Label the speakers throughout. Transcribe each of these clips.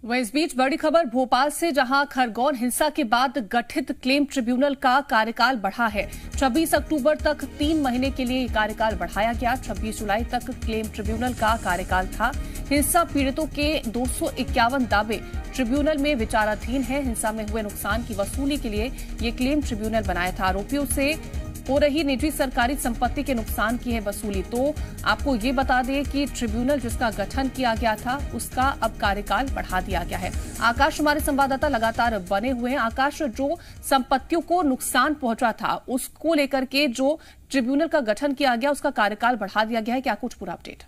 Speaker 1: वहीं इस बीच बड़ी खबर भोपाल से, जहां खरगोन हिंसा के बाद गठित क्लेम ट्रिब्यूनल का कार्यकाल बढ़ा है। 26 अक्टूबर तक 3 महीने के लिए कार्यकाल बढ़ाया गया। 26 जुलाई तक क्लेम ट्रिब्यूनल का कार्यकाल था। हिंसा पीड़ितों के 251 दावे ट्रिब्यूनल में विचाराधीन है। हिंसा में हुए नुकसान की वसूली के लिए ये क्लेम ट्रिब्यूनल बनाया था। आरोपियों से हो रही निजी सरकारी संपत्ति के नुकसान की है वसूली। तो आपको ये बता दें कि ट्रिब्यूनल जिसका गठन किया गया था उसका अब कार्यकाल बढ़ा दिया गया है। आकाश हमारे संवाददाता लगातार बने हुए हैं। आकाश, जो संपत्तियों को नुकसान पहुंचा था उसको लेकर के जो ट्रिब्यूनल का गठन किया गया उसका कार्यकाल बढ़ा दिया गया है, क्या कुछ पूरा अपडेट?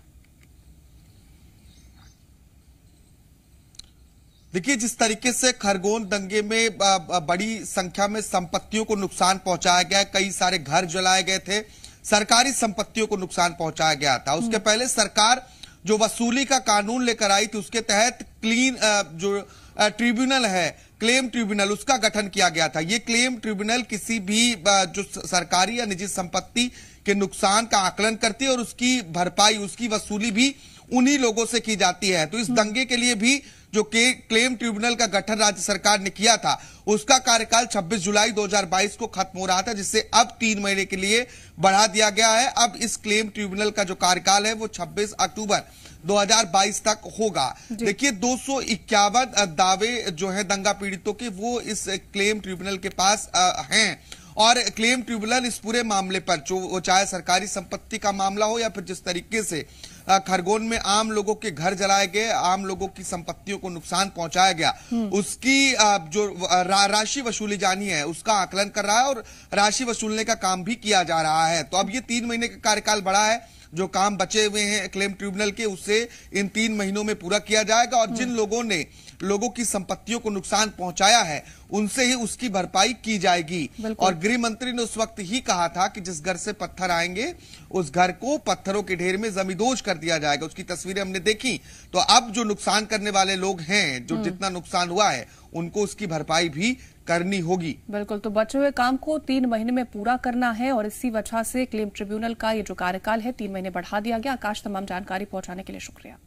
Speaker 2: देखिए, जिस तरीके से खरगोन दंगे में बड़ी संख्या में संपत्तियों को नुकसान पहुंचाया गया, कई सारे घर जलाए गए थे, सरकारी संपत्तियों को नुकसान पहुंचाया गया था। उसके पहले सरकार जो वसूली का कानून लेकर आई थी उसके तहत जो ट्रिब्यूनल है, क्लेम ट्रिब्यूनल, उसका गठन किया गया था। ये क्लेम ट्रिब्यूनल किसी भी जो सरकारी या निजी संपत्ति के नुकसान का आकलन करती है और उसकी भरपाई, उसकी वसूली भी उन्हीं लोगों से की जाती है। तो इस दंगे के लिए भी जो क्लेम ट्रिब्यूनल का गठन राज्य सरकार ने किया था उसका कार्यकाल 26 जुलाई 2022 को खत्म हो रहा था, जिससे अब 3 महीने के लिए बढ़ा दिया गया है। अब इस क्लेम ट्रिब्यूनल का जो कार्यकाल है वो 26 अक्टूबर 2022 तक होगा। देखिए, 251 दावे जो है दंगा पीड़ितों के, वो इस क्लेम ट्रिब्यूनल के पास हैं। और क्लेम ट्रिब्यूनल इस पूरे मामले पर, जो चाहे सरकारी संपत्ति का मामला हो या फिर जिस तरीके से खरगोन में आम लोगों के घर जलाए गए, आम लोगों की संपत्तियों को नुकसान पहुंचाया गया, उसकी जो राशि वसूली जानी है उसका आकलन कर रहा है और राशि वसूलने का काम भी किया जा रहा है। तो अब ये 3 महीने का कार्यकाल बढ़ा है। जो काम बचे हुए हैं क्लेम ट्रिब्यूनल के, उससे इन 3 महीनों में पूरा किया जाएगा और जिन लोगों ने लोगों की संपत्तियों को नुकसान पहुंचाया है उनसे ही उसकी भरपाई की जाएगी। और गृह मंत्री ने उस वक्त ही कहा था कि जिस घर से पत्थर आएंगे उस घर को पत्थरों के ढेर में जमींदोज कर दिया जाएगा। उसकी तस्वीरें हमने देखी। तो अब जो नुकसान करने वाले लोग हैं, जो जितना नुकसान हुआ है, उनको उसकी भरपाई भी करनी होगी।
Speaker 1: बिल्कुल, तो बचे हुए काम को 3 महीने में पूरा करना है और इसी वजह से क्लेम ट्रिब्यूनल का ये जो कार्यकाल है 3 महीने बढ़ा दिया गया। आकाश, तमाम जानकारी पहुंचाने के लिए शुक्रिया।